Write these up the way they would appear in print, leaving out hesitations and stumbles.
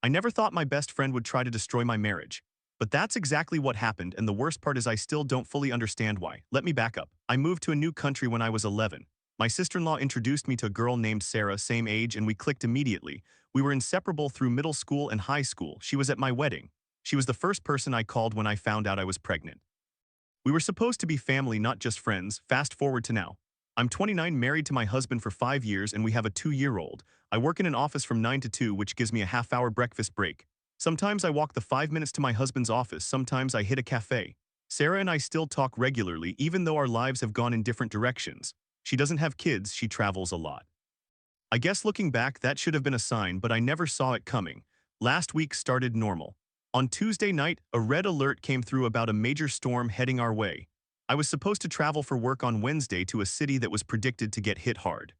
I never thought my best friend would try to destroy my marriage. But that's exactly what happened, and the worst part is I still don't fully understand why. Let me back up. I moved to a new country when I was 11. My sister-in-law introduced me to a girl named Sarah, same age, and we clicked immediately. We were inseparable through middle school and high school. She was at my wedding. She was the first person I called when I found out I was pregnant. We were supposed to be family, not just friends. Fast forward to now. I'm 29, married to my husband for 5 years, and we have a 2-year-old. I work in an office from 9 to 2, which gives me a half-hour breakfast break. Sometimes I walk the 5 minutes to my husband's office, sometimes I hit a cafe. Sarah and I still talk regularly, even though our lives have gone in different directions. She doesn't have kids, she travels a lot. I guess looking back, that should have been a sign, but I never saw it coming. Last week started normal. On Tuesday night, a red alert came through about a major storm heading our way. I was supposed to travel for work on Wednesday to a city that was predicted to get hit hard.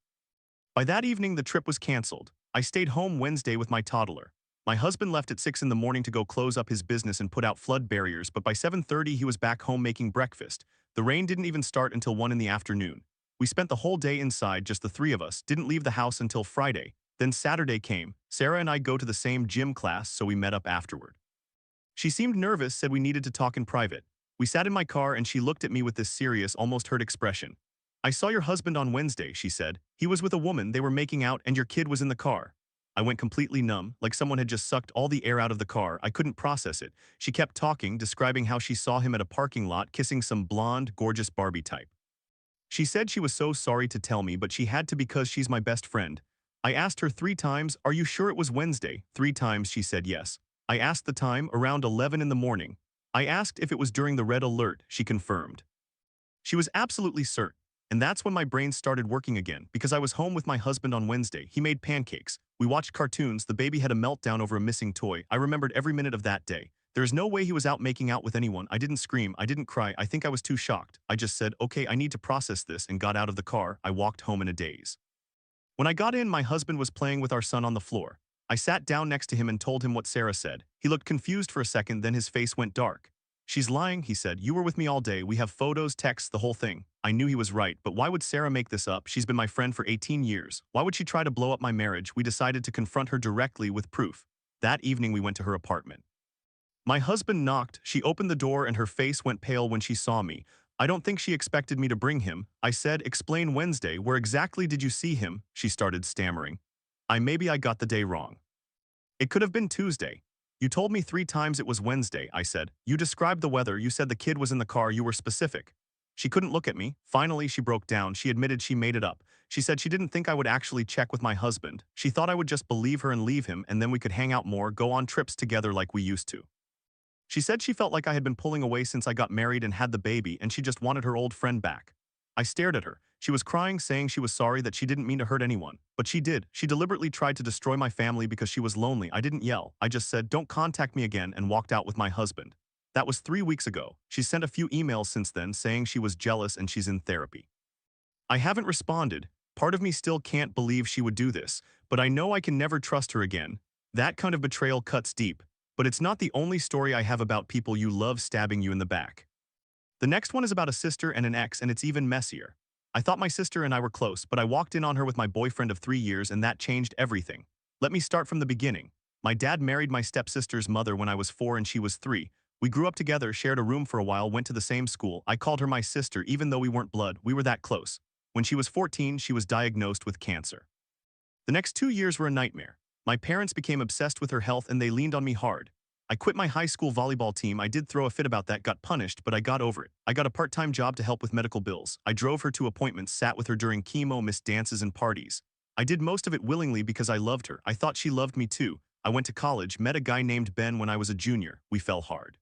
By that evening, the trip was canceled. I stayed home Wednesday with my toddler. My husband left at 6 in the morning to go close up his business and put out flood barriers, but by 7:30 he was back home making breakfast. The rain didn't even start until 1 in the afternoon. We spent the whole day inside, just the three of us, didn't leave the house until Friday. Then Saturday came. Sarah and I go to the same gym class, so we met up afterward. She seemed nervous, said we needed to talk in private. We sat in my car and she looked at me with this serious, almost hurt expression. I saw your husband on Wednesday, she said. He was with a woman, they were making out, and your kid was in the car. I went completely numb, like someone had just sucked all the air out of the car. I couldn't process it. She kept talking, describing how she saw him at a parking lot kissing some blonde, gorgeous Barbie type. She said she was so sorry to tell me, but she had to because she's my best friend. I asked her 3 times, "Are you sure it was Wednesday?" 3 times she said yes. I asked the time, around 11 in the morning. I asked if it was during the red alert, she confirmed. She was absolutely certain. And that's when my brain started working again, because I was home with my husband on Wednesday. He made pancakes. We watched cartoons. The baby had a meltdown over a missing toy. I remembered every minute of that day. There is no way he was out making out with anyone. I didn't scream. I didn't cry. I think I was too shocked. I just said, okay, I need to process this, and got out of the car. I walked home in a daze. When I got in, my husband was playing with our son on the floor. I sat down next to him and told him what Sarah said. He looked confused for a second, then his face went dark. She's lying, he said. You were with me all day. We have photos, texts, the whole thing. I knew he was right, but why would Sarah make this up? She's been my friend for 18 years. Why would she try to blow up my marriage? We decided to confront her directly with proof. That evening we went to her apartment. My husband knocked. She opened the door and her face went pale when she saw me. I don't think she expected me to bring him. I said, explain Wednesday. Where exactly did you see him? She started stammering. Maybe I got the day wrong. It could have been Tuesday. You told me 3 times it was Wednesday, I said. You described the weather, you said the kid was in the car, you were specific. She couldn't look at me. Finally, she broke down. She admitted she made it up. She said she didn't think I would actually check with my husband. She thought I would just believe her and leave him, and then we could hang out more, go on trips together like we used to. She said she felt like I had been pulling away since I got married and had the baby, and she just wanted her old friend back. I stared at her. She was crying, saying she was sorry, that she didn't mean to hurt anyone. But she did. She deliberately tried to destroy my family because she was lonely. I didn't yell. I just said, don't contact me again, and walked out with my husband. That was 3 weeks ago. She sent a few emails since then saying she was jealous and she's in therapy. I haven't responded. Part of me still can't believe she would do this, but I know I can never trust her again. That kind of betrayal cuts deep. But it's not the only story I have about people you love stabbing you in the back. The next one is about a sister and an ex, and it's even messier. I thought my sister and I were close, but I walked in on her with my boyfriend of 3 years, and that changed everything. Let me start from the beginning. My dad married my stepsister's mother when I was 4 and she was 3. We grew up together, shared a room for a while, went to the same school. I called her my sister even though we weren't blood. We were that close. When she was 14, she was diagnosed with cancer. The next 2 years were a nightmare. My parents became obsessed with her health and they leaned on me hard. I quit my high school volleyball team. I did throw a fit about that, got punished, but I got over it. I got a part-time job to help with medical bills. I drove her to appointments, sat with her during chemo, missed dances and parties. I did most of it willingly because I loved her. I thought she loved me too. I went to college, met a guy named Ben when I was a junior. We fell hard.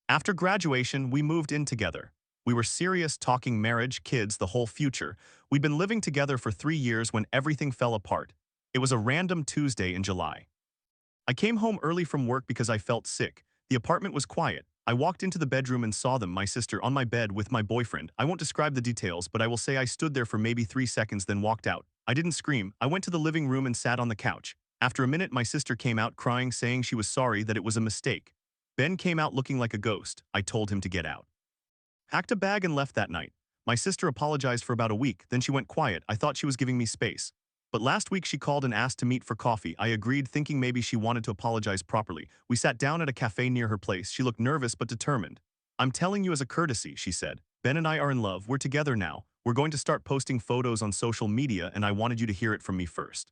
After graduation, we moved in together. We were serious, talking marriage, kids, the whole future. We'd been living together for 3 years when everything fell apart. It was a random Tuesday in July. I came home early from work because I felt sick. The apartment was quiet. I walked into the bedroom and saw them, my sister, on my bed with my boyfriend. I won't describe the details, but I will say I stood there for maybe 3 seconds, then walked out. I didn't scream. I went to the living room and sat on the couch. After a minute, my sister came out crying, saying she was sorry, that it was a mistake. Ben came out looking like a ghost. I told him to get out. Packed a bag and left that night. My sister apologized for about a week, then she went quiet. I thought she was giving me space. But last week she called and asked to meet for coffee. I agreed, thinking maybe she wanted to apologize properly. We sat down at a cafe near her place. She looked nervous but determined. I'm telling you as a courtesy, she said. Ben and I are in love. We're together now. We're going to start posting photos on social media, and I wanted you to hear it from me first.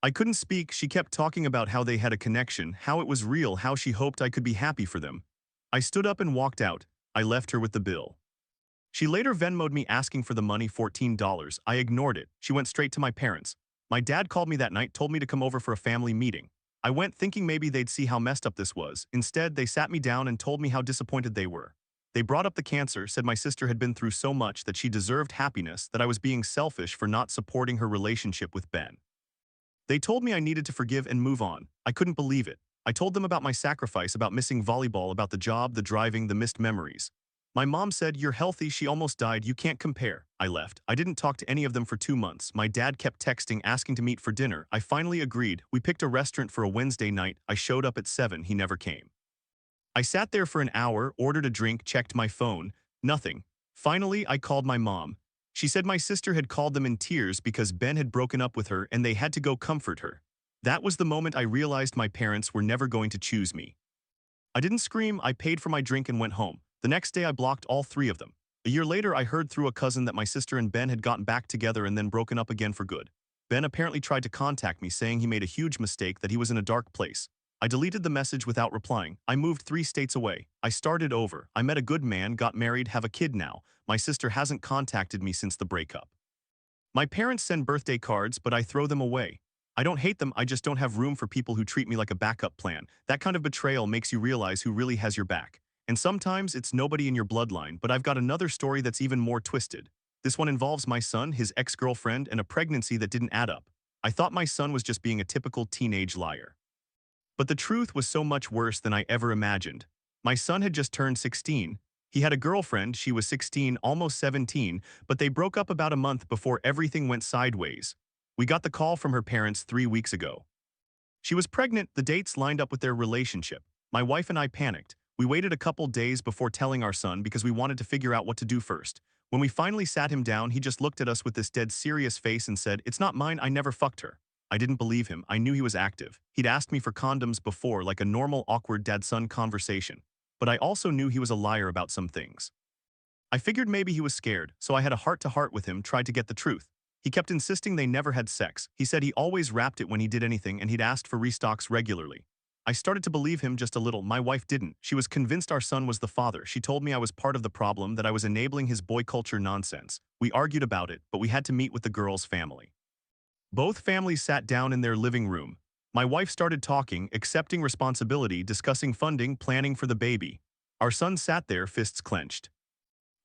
I couldn't speak. She kept talking about how they had a connection, how it was real, how she hoped I could be happy for them. I stood up and walked out. I left her with the bill. She later Venmoed me asking for the money, $14. I ignored it. She went straight to my parents. My dad called me that night, told me to come over for a family meeting. I went thinking maybe they'd see how messed up this was. Instead, they sat me down and told me how disappointed they were. They brought up the cancer, said my sister had been through so much that she deserved happiness, that I was being selfish for not supporting her relationship with Ben. They told me I needed to forgive and move on. I couldn't believe it. I told them about my sacrifice, about missing volleyball, about the job, the driving, the missed memories. My mom said, "You're healthy, she almost died, you can't compare." I left. I didn't talk to any of them for 2 months. My dad kept texting, asking to meet for dinner. I finally agreed. We picked a restaurant for a Wednesday night. I showed up at 7, he never came. I sat there for an hour, ordered a drink, checked my phone. Nothing. Finally, I called my mom. She said my sister had called them in tears because Ben had broken up with her and they had to go comfort her. That was the moment I realized my parents were never going to choose me. I didn't scream. I paid for my drink and went home. The next day I blocked all 3 of them. A year later, I heard through a cousin that my sister and Ben had gotten back together and then broken up again for good. Ben apparently tried to contact me, saying he made a huge mistake, that he was in a dark place. I deleted the message without replying. I moved 3 states away. I started over. I met a good man, got married, have a kid now. My sister hasn't contacted me since the breakup. My parents send birthday cards, but I throw them away. I don't hate them, I just don't have room for people who treat me like a backup plan. That kind of betrayal makes you realize who really has your back. And sometimes it's nobody in your bloodline, but I've got another story that's even more twisted. This one involves my son, his ex-girlfriend, and a pregnancy that didn't add up. I thought my son was just being a typical teenage liar. But the truth was so much worse than I ever imagined. My son had just turned 16. He had a girlfriend, she was 16, almost 17, but they broke up about a month before everything went sideways. We got the call from her parents 3 weeks ago. She was pregnant, the dates lined up with their relationship. My wife and I panicked. We waited a couple days before telling our son because we wanted to figure out what to do first. When we finally sat him down, he just looked at us with this dead serious face and said, "It's not mine, I never fucked her." I didn't believe him. I knew he was active. He'd asked me for condoms before, like a normal awkward dad-son conversation. But I also knew he was a liar about some things. I figured maybe he was scared, so I had a heart-to-heart with him, tried to get the truth. He kept insisting they never had sex. He said he always wrapped it when he did anything and he'd asked for restocks regularly. I started to believe him just a little. My wife didn't. She was convinced our son was the father. She told me I was part of the problem, that I was enabling his boy culture nonsense. We argued about it, but we had to meet with the girl's family. Both families sat down in their living room. My wife started talking, accepting responsibility, discussing funding, planning for the baby. Our son sat there, fists clenched.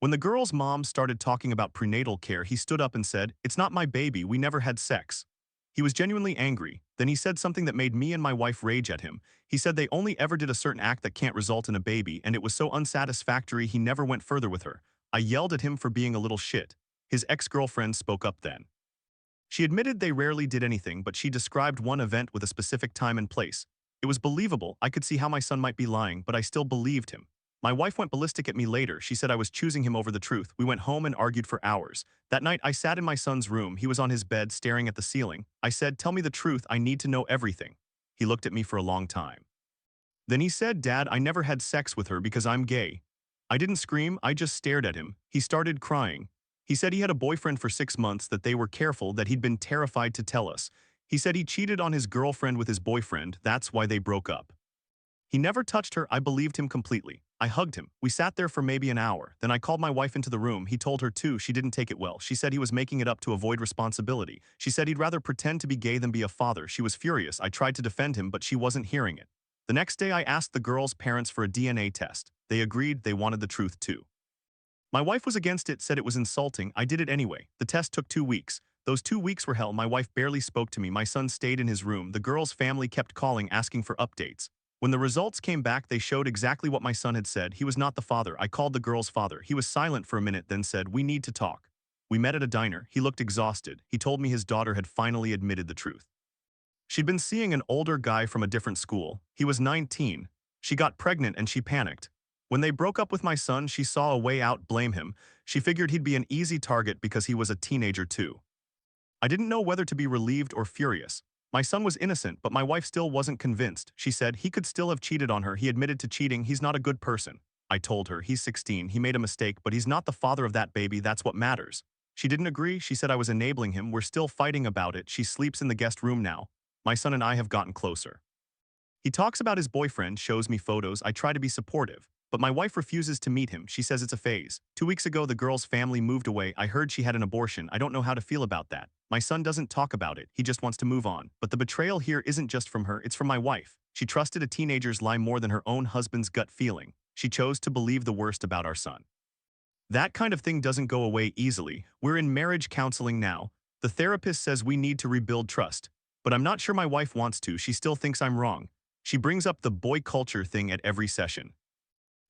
When the girl's mom started talking about prenatal care, he stood up and said, "It's not my baby, we never had sex." He was genuinely angry. Then he said something that made me and my wife rage at him. He said they only ever did a certain act that can't result in a baby, and it was so unsatisfactory he never went further with her. I yelled at him for being a little shit. His ex-girlfriend spoke up then. She admitted they rarely did anything, but she described one event with a specific time and place. It was believable. I could see how my son might be lying, but I still believed him. My wife went ballistic at me later. She said I was choosing him over the truth. We went home and argued for hours. That night, I sat in my son's room. He was on his bed, staring at the ceiling. I said, "Tell me the truth. I need to know everything." He looked at me for a long time. Then he said, "Dad, I never had sex with her because I'm gay." I didn't scream. I just stared at him. He started crying. He said he had a boyfriend for 6 months, that they were careful, that he'd been terrified to tell us. He said he cheated on his girlfriend with his boyfriend. That's why they broke up. He never touched her. I believed him completely. I hugged him. We sat there for maybe an hour. Then I called my wife into the room. He told her too. She didn't take it well. She said he was making it up to avoid responsibility. She said he'd rather pretend to be gay than be a father. She was furious. I tried to defend him, but she wasn't hearing it. The next day, I asked the girl's parents for a DNA test. They agreed. They wanted the truth too. My wife was against it, said it was insulting. I did it anyway. The test took 2 weeks. Those 2 weeks were hell. My wife barely spoke to me. My son stayed in his room. The girl's family kept calling, asking for updates. When the results came back, they showed exactly what my son had said. He was not the father. I called the girl's father. He was silent for a minute, then said, "We need to talk." We met at a diner. He looked exhausted. He told me his daughter had finally admitted the truth. She'd been seeing an older guy from a different school. He was 19. She got pregnant and she panicked. When they broke up with my son, she saw a way out, blame him. She figured he'd be an easy target because he was a teenager too. I didn't know whether to be relieved or furious. My son was innocent, but my wife still wasn't convinced. She said he could still have cheated on her. He admitted to cheating. He's not a good person. I told her, he's 16, he made a mistake, but he's not the father of that baby, that's what matters. She didn't agree. She said I was enabling him. We're still fighting about it. She sleeps in the guest room now. My son and I have gotten closer. He talks about his boyfriend, shows me photos. I try to be supportive, but my wife refuses to meet him. She says it's a phase. 2 weeks ago, the girl's family moved away. I heard she had an abortion. I don't know how to feel about that. My son doesn't talk about it. He just wants to move on. But the betrayal here isn't just from her, it's from my wife. She trusted a teenager's lie more than her own husband's gut feeling. She chose to believe the worst about our son. That kind of thing doesn't go away easily. We're in marriage counseling now. The therapist says we need to rebuild trust. But I'm not sure my wife wants to. She still thinks I'm wrong. She brings up the boy culture thing at every session.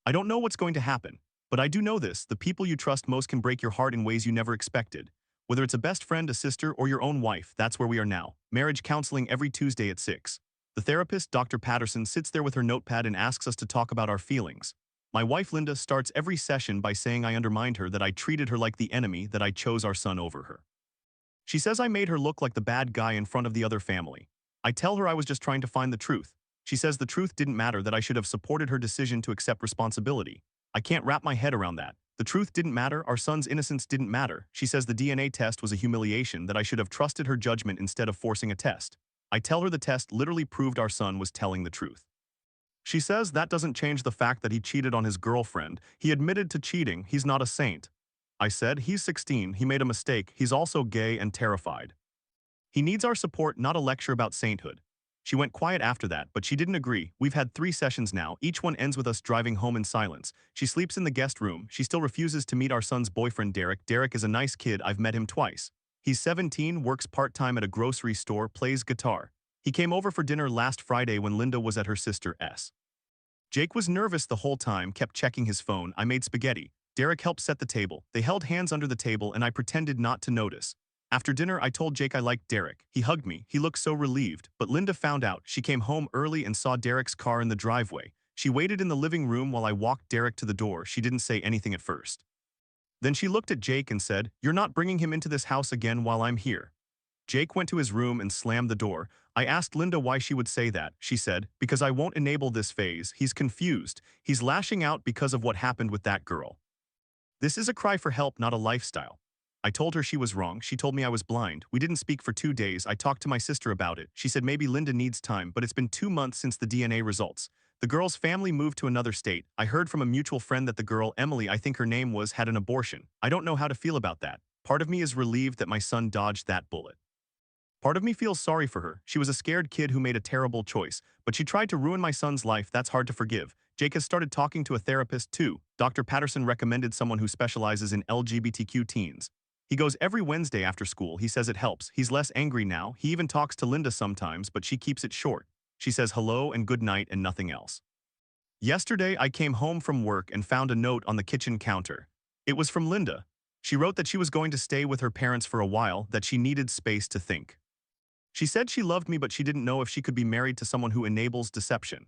I don't know what's going to happen, but I do know this: the people you trust most can break your heart in ways you never expected. Whether it's a best friend, a sister, or your own wife, that's where we are now. Marriage counseling every Tuesday at 6. The therapist, Dr. Patterson, sits there with her notepad and asks us to talk about our feelings. My wife, Linda, starts every session by saying I undermined her, that I treated her like the enemy, that I chose our son over her. She says I made her look like the bad guy in front of the other family. I tell her I was just trying to find the truth. She says the truth didn't matter, that I should have supported her decision to accept responsibility. I can't wrap my head around that. The truth didn't matter, our son's innocence didn't matter. She says the DNA test was a humiliation, that I should have trusted her judgment instead of forcing a test. I tell her the test literally proved our son was telling the truth. She says that doesn't change the fact that he cheated on his girlfriend. He admitted to cheating. He's not a saint. I said, he's 16, he made a mistake. He's also gay and terrified. He needs our support, not a lecture about sainthood. She went quiet after that, but she didn't agree. We've had 3 sessions now. Each one ends with us driving home in silence. She sleeps in the guest room. She still refuses to meet our son's boyfriend, Derek. Derek is a nice kid. I've met him twice. He's 17, works part-time at a grocery store, plays guitar. He came over for dinner last Friday when Linda was at her sister's. Jake was nervous the whole time, kept checking his phone. I made spaghetti. Derek helped set the table. They held hands under the table and I pretended not to notice. After dinner, I told Jake I liked Derek. He hugged me. He looked so relieved. But Linda found out. She came home early and saw Derek's car in the driveway. She waited in the living room while I walked Derek to the door. She didn't say anything at first. Then she looked at Jake and said, "You're not bringing him into this house again while I'm here." Jake went to his room and slammed the door. I asked Linda why she would say that. She said, "Because I won't enable this phase. He's confused. He's lashing out because of what happened with that girl. This is a cry for help, not a lifestyle." I told her she was wrong. She told me I was blind. We didn't speak for 2 days. I talked to my sister about it. She said maybe Linda needs time, but it's been 2 months since the DNA results. The girl's family moved to another state. I heard from a mutual friend that the girl, Emily, I think her name was, had an abortion. I don't know how to feel about that. Part of me is relieved that my son dodged that bullet. Part of me feels sorry for her. She was a scared kid who made a terrible choice, but she tried to ruin my son's life. That's hard to forgive. Jake has started talking to a therapist too. Dr. Patterson recommended someone who specializes in LGBTQ teens. He goes every Wednesday after school. He says it helps. He's less angry now. He even talks to Linda sometimes, but she keeps it short. She says hello and good night and nothing else. Yesterday, I came home from work and found a note on the kitchen counter. It was from Linda. She wrote that she was going to stay with her parents for a while, that she needed space to think. She said she loved me, but she didn't know if she could be married to someone who enables deception.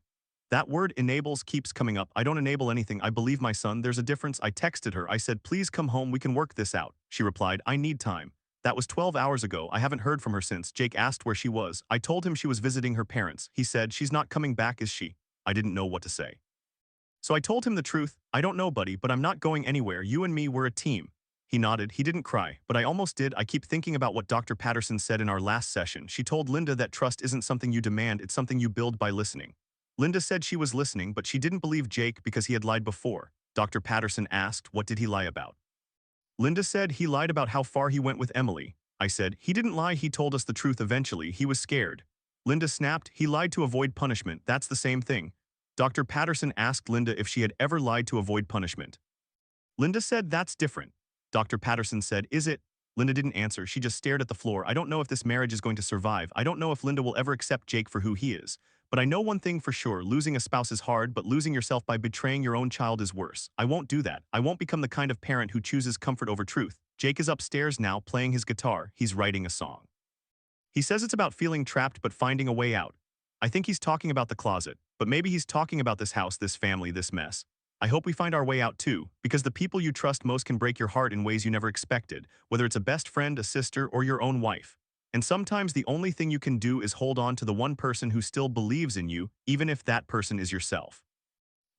That word enables keeps coming up. I don't enable anything. I believe my son. There's a difference. I texted her. I said, "Please come home. We can work this out." She replied, "I need time." That was 12 hours ago. I haven't heard from her since. Jake asked where she was. I told him she was visiting her parents. He said, "She's not coming back, is she?" I didn't know what to say. So I told him the truth. "I don't know, buddy, but I'm not going anywhere. You and me, we're a team." He nodded. He didn't cry, but I almost did. I keep thinking about what Dr. Patterson said in our last session. She told Linda that trust isn't something you demand, it's something you build by listening. Linda said she was listening, but she didn't believe Jake because he had lied before. Dr. Patterson asked, "What did he lie about?" Linda said he lied about how far he went with Emily. I said, "He didn't lie, he told us the truth eventually, he was scared." Linda snapped, "He lied to avoid punishment, that's the same thing." Dr. Patterson asked Linda if she had ever lied to avoid punishment. Linda said that's different. Dr. Patterson said, "Is it?" Linda didn't answer, she just stared at the floor. I don't know if this marriage is going to survive. I don't know if Linda will ever accept Jake for who he is. But I know one thing for sure, losing a spouse is hard, but losing yourself by betraying your own child is worse. I won't do that. I won't become the kind of parent who chooses comfort over truth. Jake is upstairs now, playing his guitar. He's writing a song. He says it's about feeling trapped but finding a way out. I think he's talking about the closet, but maybe he's talking about this house, this family, this mess. I hope we find our way out too, because the people you trust most can break your heart in ways you never expected, whether it's a best friend, a sister, or your own wife. And sometimes the only thing you can do is hold on to the one person who still believes in you, even if that person is yourself.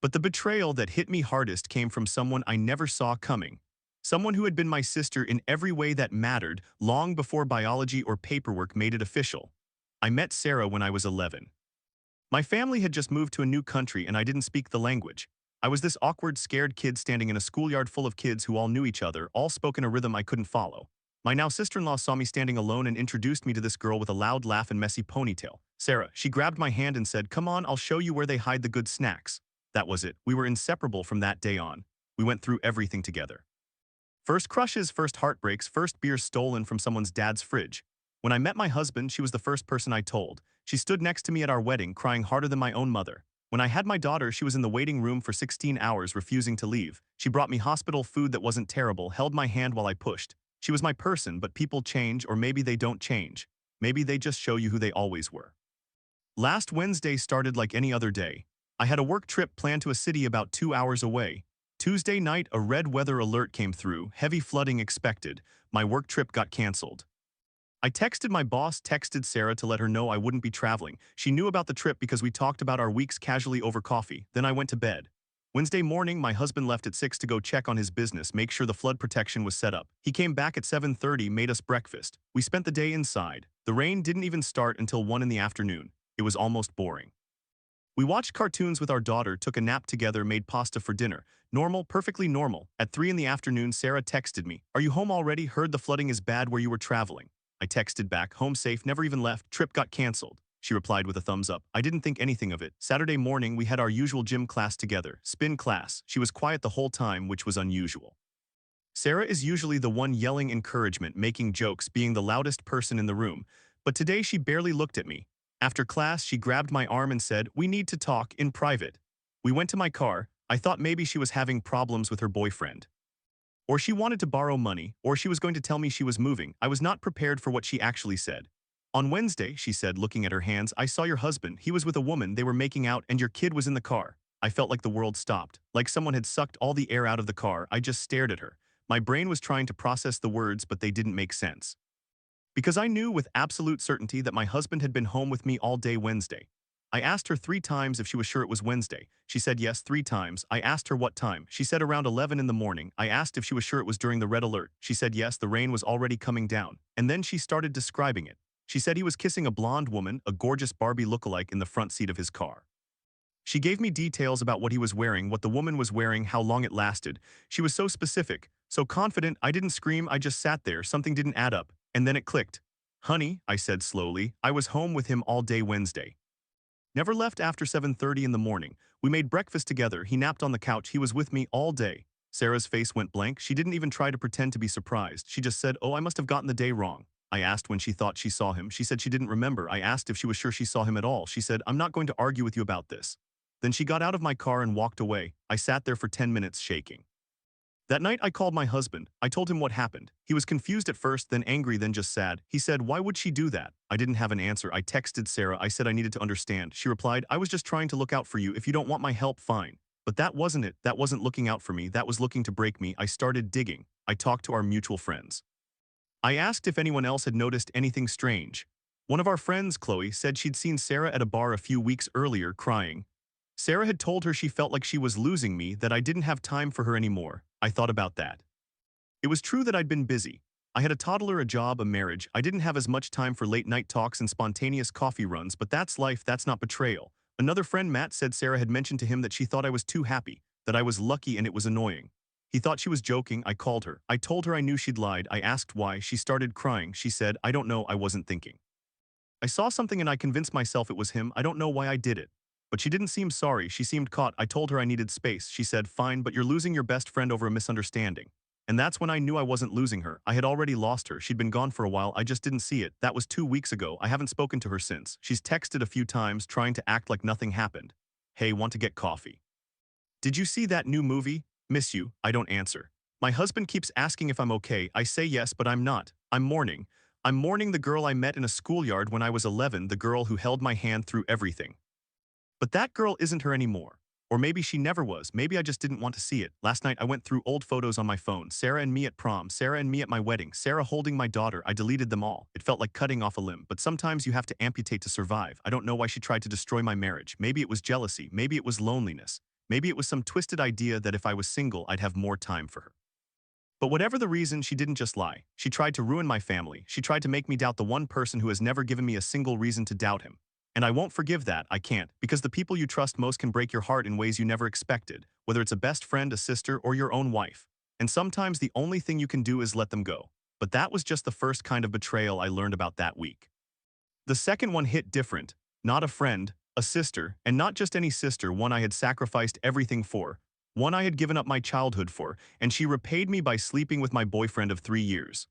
But the betrayal that hit me hardest came from someone I never saw coming. Someone who had been my sister in every way that mattered, long before biology or paperwork made it official. I met Sarah when I was 11. My family had just moved to a new country and I didn't speak the language. I was this awkward, scared kid standing in a schoolyard full of kids who all knew each other, all spoke in a rhythm I couldn't follow. My now sister-in-law saw me standing alone and introduced me to this girl with a loud laugh and messy ponytail. Sarah. She grabbed my hand and said, "Come on, I'll show you where they hide the good snacks." That was it. We were inseparable from that day on. We went through everything together. First crushes, first heartbreaks, first beers stolen from someone's dad's fridge. When I met my husband, she was the first person I told. She stood next to me at our wedding, crying harder than my own mother. When I had my daughter, she was in the waiting room for 16 hours, refusing to leave. She brought me hospital food that wasn't terrible, held my hand while I pushed. She was my person, but people change, or maybe they don't change. Maybe they just show you who they always were. Last Wednesday started like any other day. I had a work trip planned to a city about 2 hours away. Tuesday night, a red weather alert came through, heavy flooding expected. My work trip got canceled. I texted my boss, texted Sarah to let her know I wouldn't be traveling. She knew about the trip because we talked about our weeks casually over coffee. Then I went to bed. Wednesday morning, my husband left at 6 to go check on his business, make sure the flood protection was set up. He came back at 7:30, made us breakfast. We spent the day inside. The rain didn't even start until 1 in the afternoon. It was almost boring. We watched cartoons with our daughter, took a nap together, made pasta for dinner. Normal, perfectly normal. At 3 in the afternoon, Sarah texted me, "Are you home already? Heard the flooding is bad where you were traveling." I texted back, "Home safe, never even left, trip got canceled." She replied with a thumbs up. I didn't think anything of it. Saturday morning, we had our usual gym class together, spin class. She was quiet the whole time, which was unusual. Sarah is usually the one yelling encouragement, making jokes, being the loudest person in the room. But today she barely looked at me. After class, she grabbed my arm and said, "We need to talk in private." We went to my car. I thought maybe she was having problems with her boyfriend. Or she wanted to borrow money, or she was going to tell me she was moving. I was not prepared for what she actually said. "On Wednesday," she said, looking at her hands, "I saw your husband. He was with a woman, they were making out, and your kid was in the car." I felt like the world stopped. Like someone had sucked all the air out of the car. I just stared at her. My brain was trying to process the words, but they didn't make sense. Because I knew with absolute certainty that my husband had been home with me all day Wednesday. I asked her 3 times if she was sure it was Wednesday. She said yes 3 times. I asked her what time. She said around 11 in the morning. I asked if she was sure it was during the red alert. She said yes, the rain was already coming down. And then she started describing it. She said he was kissing a blonde woman, a gorgeous Barbie lookalike, in the front seat of his car. She gave me details about what he was wearing, what the woman was wearing, how long it lasted. She was so specific, so confident. I didn't scream, I just sat there. Something didn't add up. And then it clicked. "Honey," I said slowly, "I was home with him all day Wednesday. Never left after 7:30 in the morning. We made breakfast together. He napped on the couch. He was with me all day." Sarah's face went blank. She didn't even try to pretend to be surprised. She just said, "Oh, I must have gotten the day wrong." I asked when she thought she saw him. She said she didn't remember. I asked if she was sure she saw him at all. She said, "I'm not going to argue with you about this." Then she got out of my car and walked away. I sat there for 10 minutes shaking. That night, I called my husband. I told him what happened. He was confused at first, then angry, then just sad. He said, "Why would she do that?" I didn't have an answer. I texted Sarah. I said I needed to understand. She replied, "I was just trying to look out for you. If you don't want my help, fine." But that wasn't it. That wasn't looking out for me. That was looking to break me. I started digging. I talked to our mutual friends. I asked if anyone else had noticed anything strange. One of our friends, Chloe, said she'd seen Sarah at a bar a few weeks earlier crying. Sarah had told her she felt like she was losing me, that I didn't have time for her anymore. I thought about that. It was true that I'd been busy. I had a toddler, a job, a marriage. I didn't have as much time for late-night talks and spontaneous coffee runs, but that's life, that's not betrayal. Another friend, Matt, said Sarah had mentioned to him that she thought I was too happy, that I was lucky, and it was annoying. He thought she was joking. I called her. I told her I knew she'd lied. I asked why. She started crying. She said, "I don't know, I wasn't thinking. I saw something and I convinced myself it was him. I don't know why I did it." But she didn't seem sorry. She seemed caught. I told her I needed space. She said, "Fine, but you're losing your best friend over a misunderstanding." And that's when I knew I wasn't losing her. I had already lost her. She'd been gone for a while. I just didn't see it. That was 2 weeks ago. I haven't spoken to her since. She's texted a few times, trying to act like nothing happened. "Hey, want to get coffee? Did you see that new movie? Miss you." I don't answer. My husband keeps asking if I'm okay. I say yes, but I'm not. I'm mourning. I'm mourning the girl I met in a schoolyard when I was 11, the girl who held my hand through everything. But that girl isn't her anymore. Or maybe she never was. Maybe I just didn't want to see it. Last night I went through old photos on my phone. Sarah and me at prom, Sarah and me at my wedding, Sarah holding my daughter. I deleted them all. It felt like cutting off a limb, but sometimes you have to amputate to survive. I don't know why she tried to destroy my marriage. Maybe it was jealousy. Maybe it was loneliness. Maybe it was some twisted idea that if I was single, I'd have more time for her. But whatever the reason, she didn't just lie. She tried to ruin my family. She tried to make me doubt the one person who has never given me a single reason to doubt him. And I won't forgive that, I can't, because the people you trust most can break your heart in ways you never expected, whether it's a best friend, a sister, or your own wife. And sometimes the only thing you can do is let them go. But that was just the first kind of betrayal I learned about that week. The second one hit different. Not a friend, a sister, and not just any sister, one I had sacrificed everything for, one I had given up my childhood for, and she repaid me by sleeping with my boyfriend of 3 years.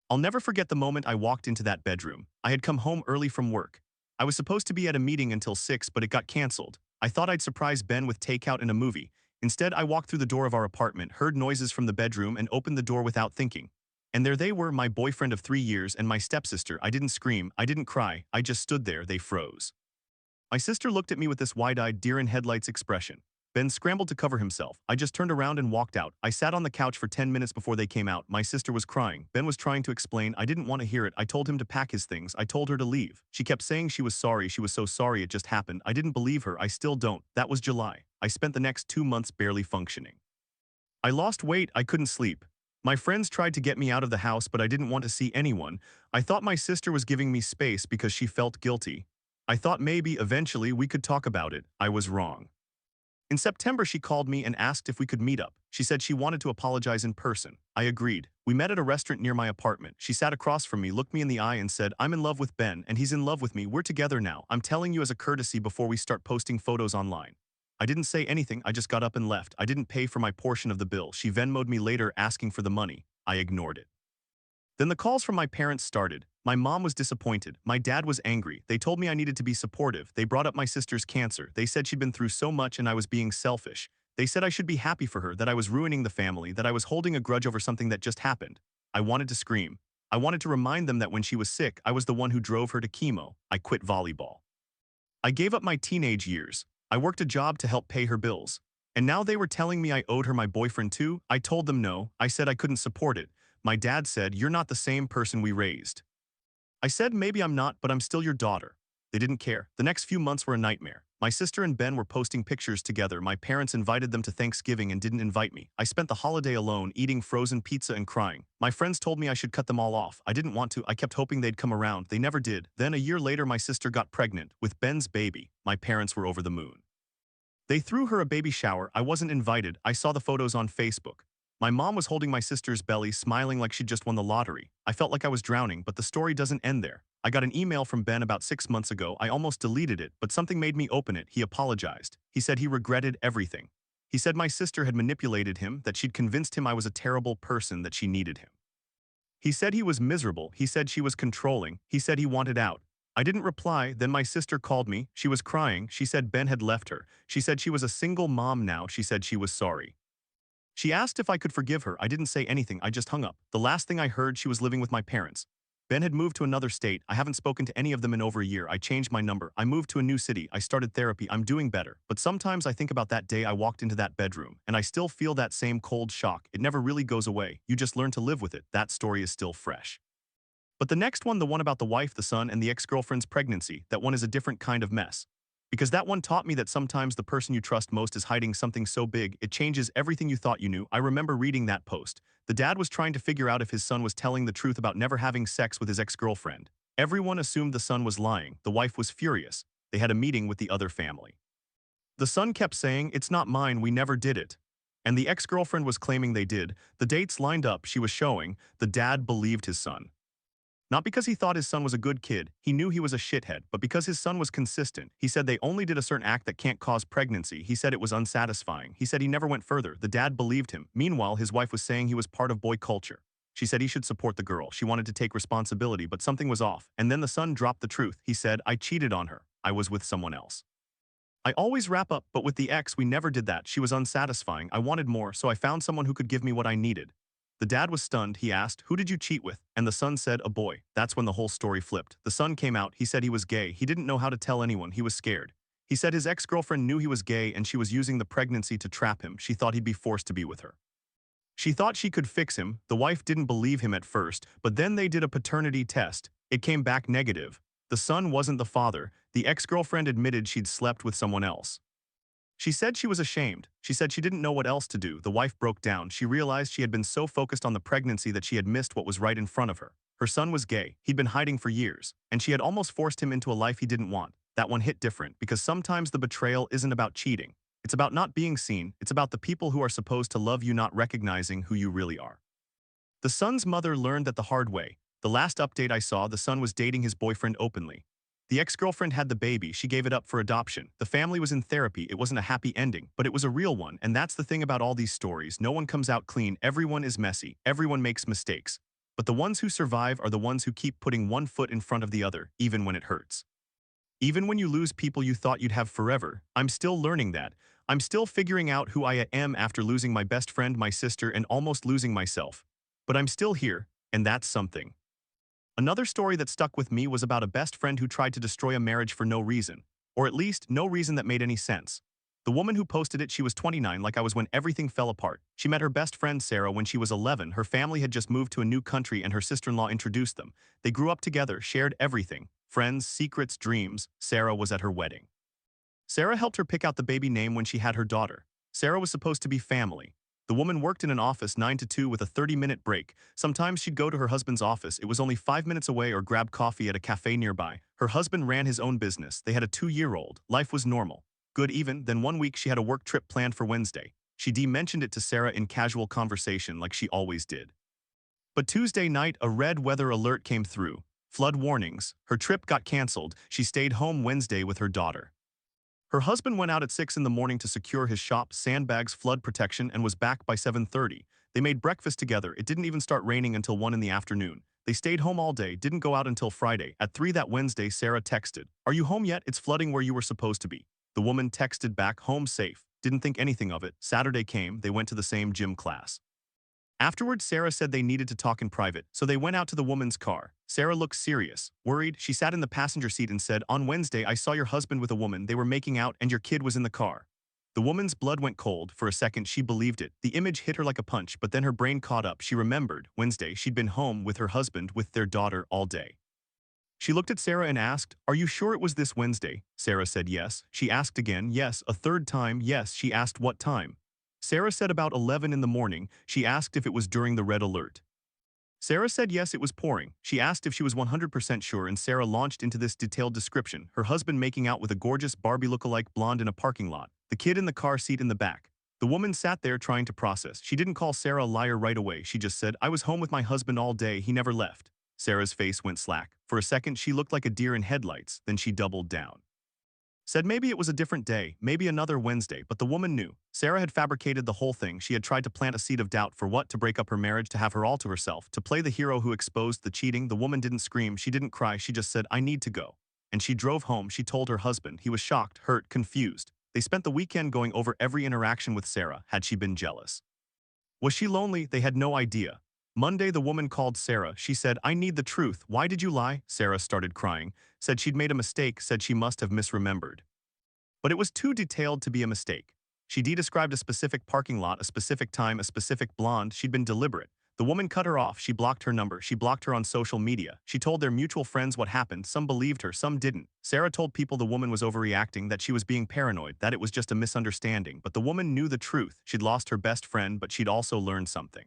I'll never forget the moment I walked into that bedroom. I had come home early from work. I was supposed to be at a meeting until 6, but it got canceled. I thought I'd surprise Ben with takeout and a movie. Instead, I walked through the door of our apartment, heard noises from the bedroom, and opened the door without thinking. And there they were, my boyfriend of 3 years and my stepsister. I didn't scream, I didn't cry, I just stood there. They froze. My sister looked at me with this wide-eyed deer-in-headlights expression. Ben scrambled to cover himself. I just turned around and walked out. I sat on the couch for 10 minutes before they came out. My sister was crying. Ben was trying to explain. I didn't want to hear it. I told him to pack his things. I told her to leave. She kept saying she was sorry. She was so sorry it just happened. I didn't believe her. I still don't. That was July. I spent the next 2 months barely functioning. I lost weight. I couldn't sleep. My friends tried to get me out of the house, but I didn't want to see anyone. I thought my sister was giving me space because she felt guilty. I thought maybe eventually we could talk about it. I was wrong. In September, she called me and asked if we could meet up. She said she wanted to apologize in person. I agreed. We met at a restaurant near my apartment. She sat across from me, looked me in the eye, and said, "I'm in love with Ben, and he's in love with me. We're together now. I'm telling you as a courtesy before we start posting photos online." I didn't say anything. I just got up and left. I didn't pay for my portion of the bill. She Venmo'd me later asking for the money. I ignored it. Then the calls from my parents started. My mom was disappointed. My dad was angry. They told me I needed to be supportive. They brought up my sister's cancer. They said she'd been through so much and I was being selfish. They said I should be happy for her, that I was ruining the family, that I was holding a grudge over something that just happened. I wanted to scream. I wanted to remind them that when she was sick, I was the one who drove her to chemo. I quit volleyball. I gave up my teenage years. I worked a job to help pay her bills. And now they were telling me I owed her my boyfriend too? I told them no. I said I couldn't support it. My dad said, "You're not the same person we raised." I said, "Maybe I'm not, but I'm still your daughter." They didn't care. The next few months were a nightmare. My sister and Ben were posting pictures together. My parents invited them to Thanksgiving and didn't invite me. I spent the holiday alone, eating frozen pizza and crying. My friends told me I should cut them all off. I didn't want to. I kept hoping they'd come around. They never did. Then a year later, my sister got pregnant with Ben's baby. My parents were over the moon. They threw her a baby shower. I wasn't invited. I saw the photos on Facebook. My mom was holding my sister's belly, smiling like she'd just won the lottery. I felt like I was drowning, but the story doesn't end there. I got an email from Ben about 6 months ago. I almost deleted it, but something made me open it. He apologized. He said he regretted everything. He said my sister had manipulated him, that she'd convinced him I was a terrible person, that she needed him. He said he was miserable. He said she was controlling. He said he wanted out. I didn't reply. Then my sister called me. She was crying. She said Ben had left her. She said she was a single mom now. She said she was sorry. She asked if I could forgive her. I didn't say anything. I just hung up. The last thing I heard, she was living with my parents. Ben had moved to another state. I haven't spoken to any of them in over a year. I changed my number. I moved to a new city. I started therapy. I'm doing better. But sometimes I think about that day I walked into that bedroom, and I still feel that same cold shock. It never really goes away. You just learn to live with it. That story is still fresh. But the next one, the one about the wife, the son, and the ex-girlfriend's pregnancy, that one is a different kind of mess. Because that one taught me that sometimes the person you trust most is hiding something so big, it changes everything you thought you knew. I remember reading that post. The dad was trying to figure out if his son was telling the truth about never having sex with his ex-girlfriend. Everyone assumed the son was lying. The wife was furious. They had a meeting with the other family. The son kept saying, "It's not mine, we never did it." And the ex-girlfriend was claiming they did. The dates lined up, she was showing. The dad believed his son. Not because he thought his son was a good kid, he knew he was a shithead, but because his son was consistent. He said they only did a certain act that can't cause pregnancy. He said it was unsatisfying. He said he never went further. The dad believed him. Meanwhile, his wife was saying he was part of boy culture. She said he should support the girl. She wanted to take responsibility, but something was off. And then the son dropped the truth. He said, "I cheated on her. I was with someone else." I always wrap up, but with the ex, we never did that. She was unsatisfying. I wanted more, so I found someone who could give me what I needed. The dad was stunned. He asked, "Who did you cheat with?" And the son said, "A boy." That's when the whole story flipped. The son came out. He said he was gay. He didn't know how to tell anyone. He was scared. He said his ex-girlfriend knew he was gay and she was using the pregnancy to trap him. She thought he'd be forced to be with her. She thought she could fix him. The wife didn't believe him at first, but then they did a paternity test. It came back negative. The son wasn't the father. The ex-girlfriend admitted she'd slept with someone else. She said she was ashamed. She said she didn't know what else to do. The wife broke down. She realized she had been so focused on the pregnancy that she had missed what was right in front of her. Her son was gay. He'd been hiding for years, and she had almost forced him into a life he didn't want. That one hit different because sometimes the betrayal isn't about cheating. It's about not being seen. It's about the people who are supposed to love you not recognizing who you really are. The son's mother learned that the hard way. The last update I saw, the son was dating his boyfriend openly. The ex-girlfriend had the baby. She gave it up for adoption. The family was in therapy. It wasn't a happy ending, but it was a real one. And that's the thing about all these stories. No one comes out clean. Everyone is messy. Everyone makes mistakes. But the ones who survive are the ones who keep putting one foot in front of the other, even when it hurts. Even when you lose people you thought you'd have forever, I'm still learning that. I'm still figuring out who I am after losing my best friend, my sister, and almost losing myself. But I'm still here, and that's something. Another story that stuck with me was about a best friend who tried to destroy a marriage for no reason, or at least no reason that made any sense. The woman who posted it, she was 29, like I was when everything fell apart. She met her best friend Sarah when she was 11. Her family had just moved to a new country and her sister-in-law introduced them. They grew up together, shared everything. Friends, secrets, dreams. Sarah was at her wedding. Sarah helped her pick out the baby name when she had her daughter. Sarah was supposed to be family. The woman worked in an office 9 to 2 with a 30-minute break. Sometimes she'd go to her husband's office. It was only 5 minutes away or grab coffee at a cafe nearby. Her husband ran his own business. They had a 2-year-old. Life was normal. Good even. Then one week she had a work trip planned for Wednesday. She mentioned it to Sarah in casual conversation like she always did. But Tuesday night, a red weather alert came through. Flood warnings. Her trip got canceled. She stayed home Wednesday with her daughter. Her husband went out at 6 in the morning to secure his shop, sandbags, flood protection, and was back by 7:30. They made breakfast together. It didn't even start raining until 1 in the afternoon. They stayed home all day, didn't go out until Friday. At 3 that Wednesday, Sarah texted, "Are you home yet? It's flooding where you were supposed to be." The woman texted back, "Home safe." Didn't think anything of it. Saturday came, they went to the same gym class. Afterwards, Sarah said they needed to talk in private, so they went out to the woman's car. Sarah looked serious, worried. She sat in the passenger seat and said, "On Wednesday, I saw your husband with a woman. They were making out and your kid was in the car." The woman's blood went cold. For a second, she believed it. The image hit her like a punch, but then her brain caught up. She remembered, Wednesday, she'd been home with her husband with their daughter all day. She looked at Sarah and asked, "Are you sure it was this Wednesday?" Sarah said yes. She asked again, yes. A third time, yes. She asked what time. Sarah said about 11 in the morning. She asked if it was during the red alert. Sarah said yes, it was pouring. She asked if she was 100% sure and Sarah launched into this detailed description. Her husband making out with a gorgeous Barbie look-alike blonde in a parking lot. The kid in the car seat in the back. The woman sat there trying to process. She didn't call Sarah a liar right away. She just said, "I was home with my husband all day. He never left." Sarah's face went slack. For a second, she looked like a deer in headlights. Then she doubled down. Said maybe it was a different day, maybe another Wednesday, but the woman knew. Sarah had fabricated the whole thing. She had tried to plant a seed of doubt for what? To break up her marriage, to have her all to herself, to play the hero who exposed the cheating. The woman didn't scream, she didn't cry, she just said, "I need to go." And she drove home. She told her husband. He was shocked, hurt, confused. They spent the weekend going over every interaction with Sarah. Had she been jealous? Was she lonely? They had no idea. Monday, the woman called Sarah. She said, "I need the truth. Why did you lie?" Sarah started crying, said she'd made a mistake, said she must have misremembered. But it was too detailed to be a mistake. She described a specific parking lot, a specific time, a specific blonde. She'd been deliberate. The woman cut her off. She blocked her number. She blocked her on social media. She told their mutual friends what happened. Some believed her, some didn't. Sarah told people the woman was overreacting, that she was being paranoid, that it was just a misunderstanding. But the woman knew the truth. She'd lost her best friend, but she'd also learned something.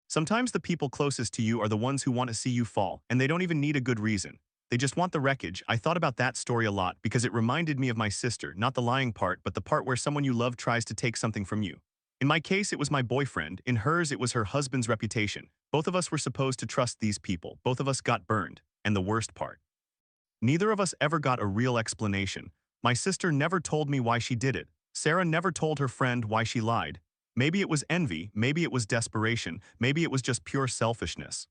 Sometimes the people closest to you are the ones who want to see you fall, and they don't even need a good reason. They just want the wreckage. I thought about that story a lot because it reminded me of my sister, not the lying part, but the part where someone you love tries to take something from you. In my case, it was my boyfriend. In hers, it was her husband's reputation. Both of us were supposed to trust these people. Both of us got burned. And the worst part, neither of us ever got a real explanation. My sister never told me why she did it. Sarah never told her friend why she lied. Maybe it was envy, maybe it was desperation, maybe it was just pure selfishness.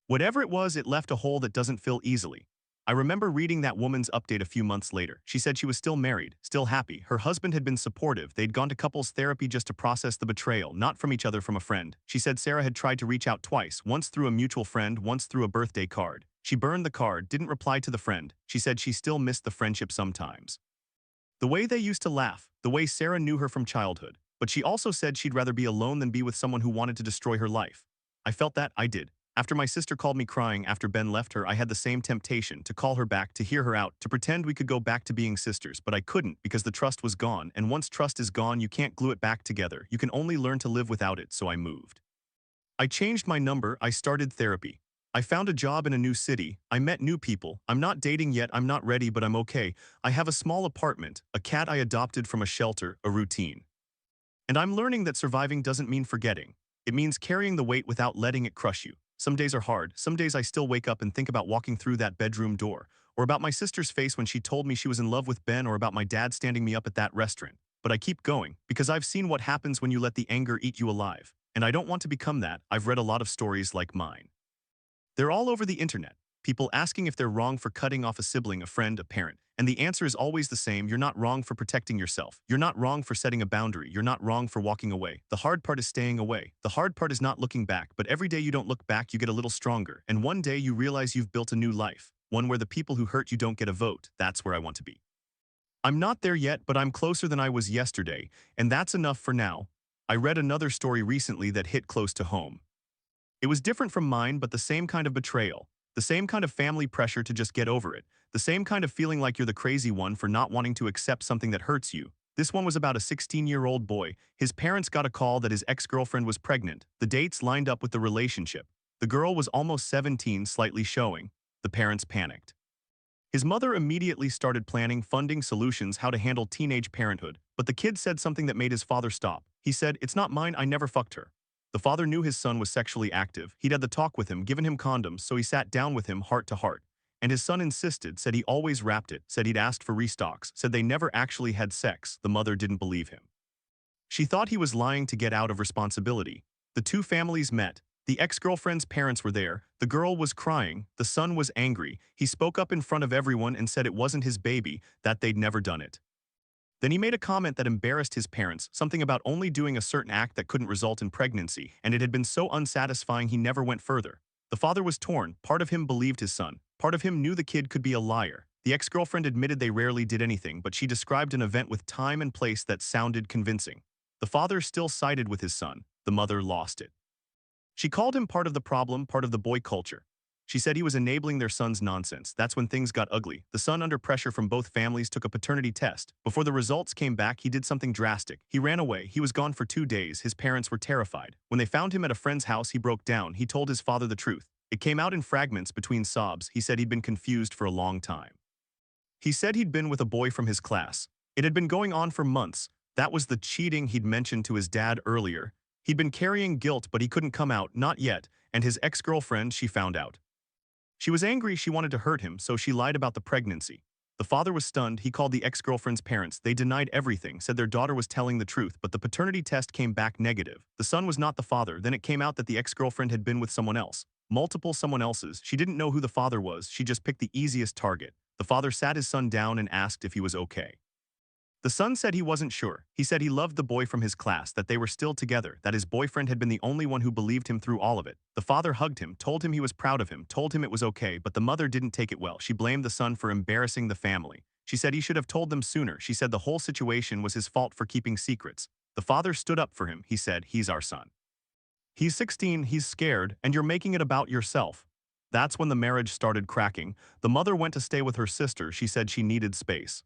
Whatever it was, it left a hole that doesn't fill easily. I remember reading that woman's update a few months later. She said she was still married, still happy. Her husband had been supportive. They'd gone to couples therapy just to process the betrayal, not from each other, from a friend. She said Sarah had tried to reach out twice, once through a mutual friend, once through a birthday card. She burned the card, didn't reply to the friend. She said she still missed the friendship sometimes. The way they used to laugh, the way Sarah knew her from childhood. But she also said she'd rather be alone than be with someone who wanted to destroy her life. I felt that, I did. After my sister called me crying after Ben left her, I had the same temptation to call her back, to hear her out, to pretend we could go back to being sisters, but I couldn't because the trust was gone, and once trust is gone, you can't glue it back together. You can only learn to live without it, so I moved. I changed my number, I started therapy. I found a job in a new city, I met new people, I'm not dating yet, I'm not ready, but I'm okay. I have a small apartment, a cat I adopted from a shelter, a routine. And I'm learning that surviving doesn't mean forgetting. It means carrying the weight without letting it crush you. Some days are hard, some days I still wake up and think about walking through that bedroom door, or about my sister's face when she told me she was in love with Ben, or about my dad standing me up at that restaurant. But I keep going, because I've seen what happens when you let the anger eat you alive. And I don't want to become that. I've read a lot of stories like mine. They're all over the internet. People asking if they're wrong for cutting off a sibling, a friend, a parent. And the answer is always the same: you're not wrong for protecting yourself. You're not wrong for setting a boundary. You're not wrong for walking away. The hard part is staying away. The hard part is not looking back, but every day you don't look back, you get a little stronger. And one day you realize you've built a new life, one where the people who hurt you don't get a vote. That's where I want to be. I'm not there yet, but I'm closer than I was yesterday, and that's enough for now. I read another story recently that hit close to home. It was different from mine, but the same kind of betrayal, the same kind of family pressure to just get over it, the same kind of feeling like you're the crazy one for not wanting to accept something that hurts you. This one was about a 16-year-old boy. His parents got a call that his ex-girlfriend was pregnant. The dates lined up with the relationship. The girl was almost 17, slightly showing. The parents panicked. His mother immediately started planning, funding, solutions, how to handle teenage parenthood. But the kid said something that made his father stop. He said, "It's not mine, I never fucked her." The father knew his son was sexually active. He'd had the talk with him, given him condoms, so he sat down with him heart to heart. And his son insisted, said he always wrapped it, said he'd asked for restocks, said they never actually had sex. The mother didn't believe him. She thought he was lying to get out of responsibility. The two families met. The ex-girlfriend's parents were there. The girl was crying. The son was angry. He spoke up in front of everyone and said it wasn't his baby, that they'd never done it. Then he made a comment that embarrassed his parents, something about only doing a certain act that couldn't result in pregnancy, and it had been so unsatisfying he never went further. The father was torn. Part of him believed his son. Part of him knew the kid could be a liar. The ex-girlfriend admitted they rarely did anything, but she described an event with time and place that sounded convincing. The father still sided with his son. The mother lost it. She called him part of the problem, part of the boy culture. She said he was enabling their son's nonsense. That's when things got ugly. The son, under pressure from both families, took a paternity test. Before the results came back, he did something drastic. He ran away. He was gone for 2 days. His parents were terrified. When they found him at a friend's house, he broke down. He told his father the truth. It came out in fragments between sobs. He said he'd been confused for a long time. He said he'd been with a boy from his class. It had been going on for months. That was the cheating he'd mentioned to his dad earlier. He'd been carrying guilt, but he couldn't come out, not yet, and his ex-girlfriend, she found out. She was angry, she wanted to hurt him, so she lied about the pregnancy. The father was stunned. He called the ex-girlfriend's parents. They denied everything, said their daughter was telling the truth, but the paternity test came back negative. The son was not the father. Then it came out that the ex-girlfriend had been with someone else. Multiple someone else's. She didn't know who the father was. She just picked the easiest target. The father sat his son down and asked if he was okay. The son said he wasn't sure. He said he loved the boy from his class, that they were still together, that his boyfriend had been the only one who believed him through all of it. The father hugged him, told him he was proud of him, told him it was okay, but the mother didn't take it well. She blamed the son for embarrassing the family. She said he should have told them sooner. She said the whole situation was his fault for keeping secrets. The father stood up for him. He said, "He's our son. He's 16, he's scared, and you're making it about yourself." That's when the marriage started cracking. The mother went to stay with her sister. She said she needed space.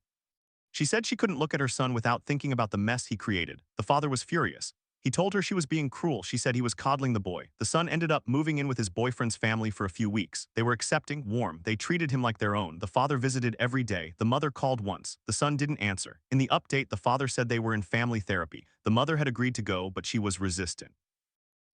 She said she couldn't look at her son without thinking about the mess he created. The father was furious. He told her she was being cruel. She said he was coddling the boy. The son ended up moving in with his boyfriend's family for a few weeks. They were accepting, warm. They treated him like their own. The father visited every day. The mother called once. The son didn't answer. In the update, the father said they were in family therapy. The mother had agreed to go, but she was resistant.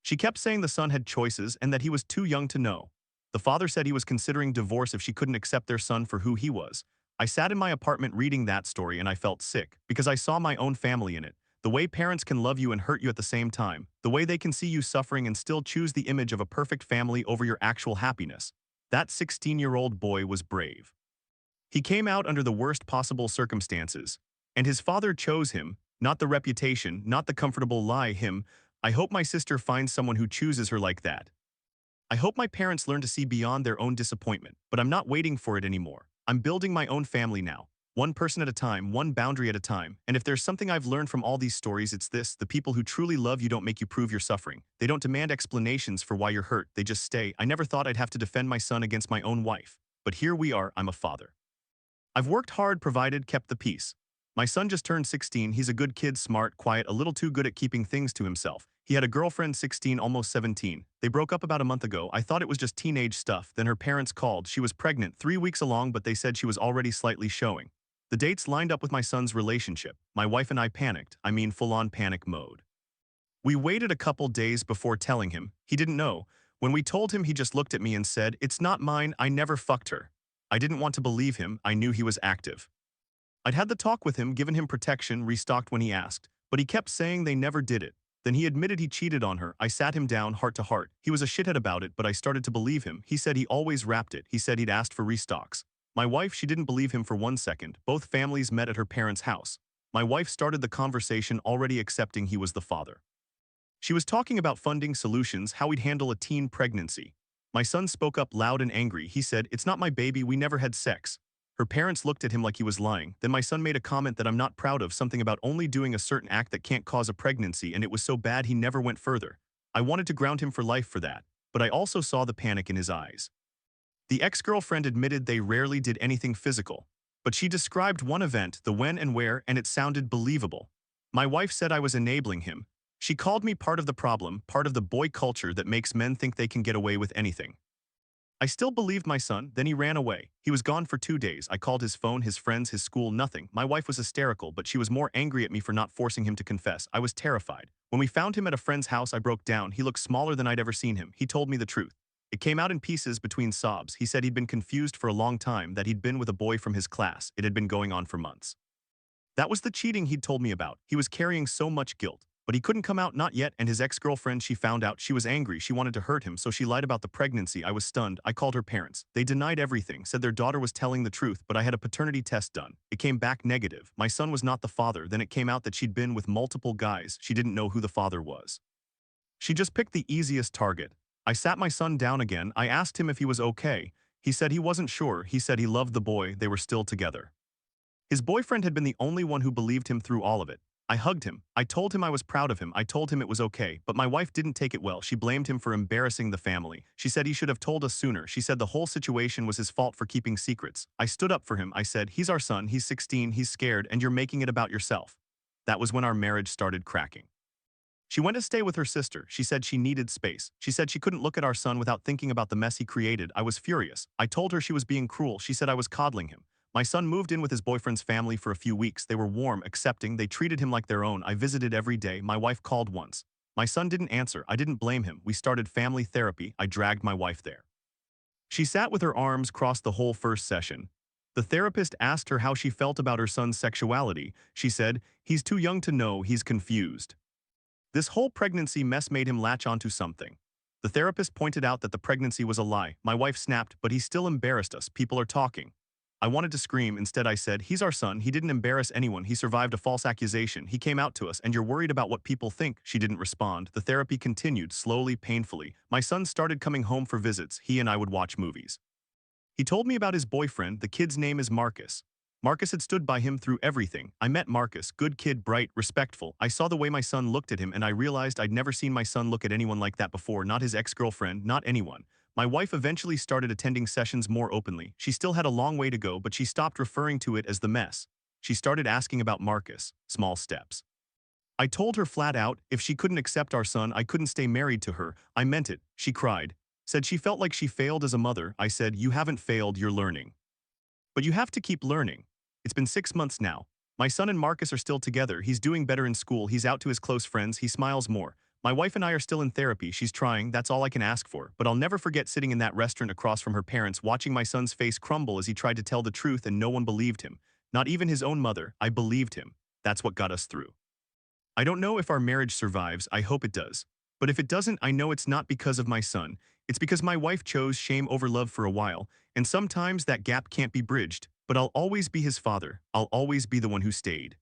She kept saying the son had choices and that he was too young to know. The father said he was considering divorce if she couldn't accept their son for who he was. I sat in my apartment reading that story and I felt sick, because I saw my own family in it. The way parents can love you and hurt you at the same time. The way they can see you suffering and still choose the image of a perfect family over your actual happiness. That 16-year-old boy was brave. He came out under the worst possible circumstances. And his father chose him, not the reputation, not the comfortable lie, him. I hope my sister finds someone who chooses her like that. I hope my parents learn to see beyond their own disappointment, but I'm not waiting for it anymore. I'm building my own family now. One person at a time, one boundary at a time. And if there's something I've learned from all these stories, it's this: the people who truly love you don't make you prove your suffering. They don't demand explanations for why you're hurt, they just stay. I never thought I'd have to defend my son against my own wife. But here we are, I'm a father. I've worked hard, provided, kept the peace. My son just turned 16, he's a good kid, smart, quiet, a little too good at keeping things to himself. He had a girlfriend, 16, almost 17. They broke up about a month ago. I thought it was just teenage stuff. Then her parents called. She was pregnant, 3 weeks along, but they said she was already slightly showing. The dates lined up with my son's relationship. My wife and I panicked. I mean, full-on panic mode. We waited a couple days before telling him. He didn't know. When we told him, he just looked at me and said, "It's not mine, I never fucked her." I didn't want to believe him. I knew he was active. I'd had the talk with him, given him protection, restocked when he asked, but he kept saying they never did it. Then he admitted he cheated on her. I sat him down, heart to heart. He was a shithead about it, but I started to believe him. He said he always wrapped it. He said he'd asked for restocks. My wife, she didn't believe him for 1 second. Both families met at her parents' house. My wife started the conversation, already accepting he was the father. She was talking about funding, solutions, how we'd handle a teen pregnancy. My son spoke up loud and angry. He said, "It's not my baby, we never had sex." Her parents looked at him like he was lying. Then my son made a comment that I'm not proud of, something about only doing a certain act that can't cause a pregnancy, and it was so bad he never went further. I wanted to ground him for life for that, but I also saw the panic in his eyes. The ex-girlfriend admitted they rarely did anything physical, but she described one event, the when and where, and it sounded believable. My wife said I was enabling him. She called me part of the problem, part of the boy culture that makes men think they can get away with anything. I still believed my son, then he ran away. He was gone for 2 days. I called his phone, his friends, his school, nothing. My wife was hysterical, but she was more angry at me for not forcing him to confess. I was terrified. When we found him at a friend's house, I broke down. He looked smaller than I'd ever seen him. He told me the truth. It came out in pieces between sobs. He said he'd been confused for a long time, that he'd been with a boy from his class. It had been going on for months. That was the cheating he'd told me about. He was carrying so much guilt. But he couldn't come out, not yet, and his ex-girlfriend, she found out. She was angry. She wanted to hurt him, so she lied about the pregnancy. I was stunned. I called her parents. They denied everything, said their daughter was telling the truth, but I had a paternity test done. It came back negative. My son was not the father. Then it came out that she'd been with multiple guys. She didn't know who the father was. She just picked the easiest target. I sat my son down again. I asked him if he was okay. He said he wasn't sure. He said he loved the boy. They were still together. His boyfriend had been the only one who believed him through all of it. I hugged him. I told him I was proud of him. I told him it was okay, but my wife didn't take it well. She blamed him for embarrassing the family. She said he should have told us sooner. She said the whole situation was his fault for keeping secrets. I stood up for him. I said, "He's our son. He's 16. He's scared, and you're making it about yourself." That was when our marriage started cracking. She went to stay with her sister. She said she needed space. She said she couldn't look at our son without thinking about the mess he created. I was furious. I told her she was being cruel. She said I was coddling him. My son moved in with his boyfriend's family for a few weeks. They were warm, accepting. They treated him like their own. I visited every day. My wife called once. My son didn't answer. I didn't blame him. We started family therapy. I dragged my wife there. She sat with her arms crossed the whole first session. The therapist asked her how she felt about her son's sexuality. She said, "He's too young to know. He's confused." This whole pregnancy mess made him latch onto something. The therapist pointed out that the pregnancy was a lie. My wife snapped, "But he still embarrassed us. People are talking." I wanted to scream. Instead, I said, "He's our son. He didn't embarrass anyone. He survived a false accusation. He came out to us, and you're worried about what people think." She didn't respond. The therapy continued, slowly, painfully. My son started coming home for visits. He and I would watch movies. He told me about his boyfriend. The kid's name is Marcus. Marcus had stood by him through everything. I met Marcus, good kid, bright, respectful. I saw the way my son looked at him, and I realized I'd never seen my son look at anyone like that before, not his ex-girlfriend, not anyone. My wife eventually started attending sessions more openly. She still had a long way to go, but she stopped referring to it as the mess. She started asking about Marcus, small steps. I told her flat out, if she couldn't accept our son, I couldn't stay married to her. I meant it. She cried. Said she felt like she failed as a mother. I said, "You haven't failed, you're learning. But you have to keep learning." It's been 6 months now. My son and Marcus are still together. He's doing better in school. He's out to his close friends. He smiles more. My wife and I are still in therapy. She's trying. That's all I can ask for. But I'll never forget sitting in that restaurant across from her parents, watching my son's face crumble as he tried to tell the truth, and no one believed him. Not even his own mother. I believed him. That's what got us through. I don't know if our marriage survives. I hope it does. But if it doesn't, I know it's not because of my son. It's because my wife chose shame over love for a while, and sometimes that gap can't be bridged. But I'll always be his father. I'll always be the one who stayed.